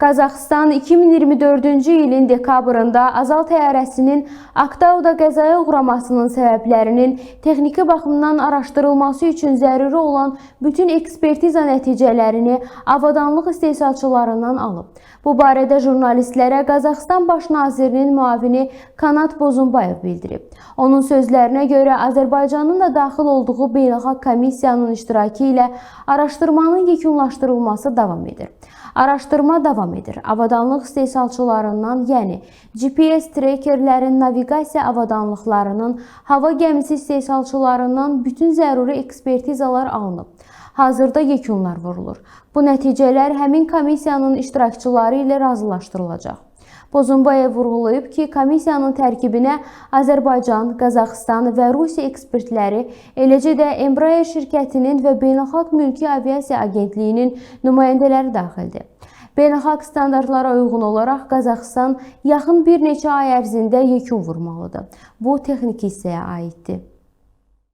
Qazaxıstan 2024-cü ilin dekabrında Azal təyyarəsinin Aktauda qəzaya uğramasının səbəblərinin texniki baxımdan araşdırılması üçün zəruri olan bütün ekspertiza nəticələrini avadanlıq istehsalçılarından alıb. Bu barədə jurnalistlərə Qazaxıstan Baş nazirinin müavini Kanat Bozumbayev bildirib. Onun sözlərinə görə Azərbaycanın da daxil olduğu beynəlxalq komissiyanın iştirakı ilə araşdırmanın yekunlaşdırılması davam edir. Araşdırma davam edir. Avadanlıq istehsalçılarından, yəni GPS trekerlərin, naviqasiya avadanlıqlarının, hava gəmisi istehsalçılarından bütün zəruri ekspertizalar alınıb. Hazırda yekunlar vurulur. Bu nəticələr həmin komissiyanın iştirakçıları ilə razılaşdırılacaq. Bozumbayev vurğulayıb ki, komissiyanın tərkibinə Azərbaycan, Qazaxıstan və Rusiya ekspertləri, eləcə də Embraer şirkətinin və Beynəlxalq Mülki Aviasiya Agentliyinin nümayəndələri daxildir. Beynəlxalq standartlara uyğun olaraq Qazaxıstan yaxın bir neçə ay ərzində yekun vurmalıdır. Bu texniki hissəyə aiddir.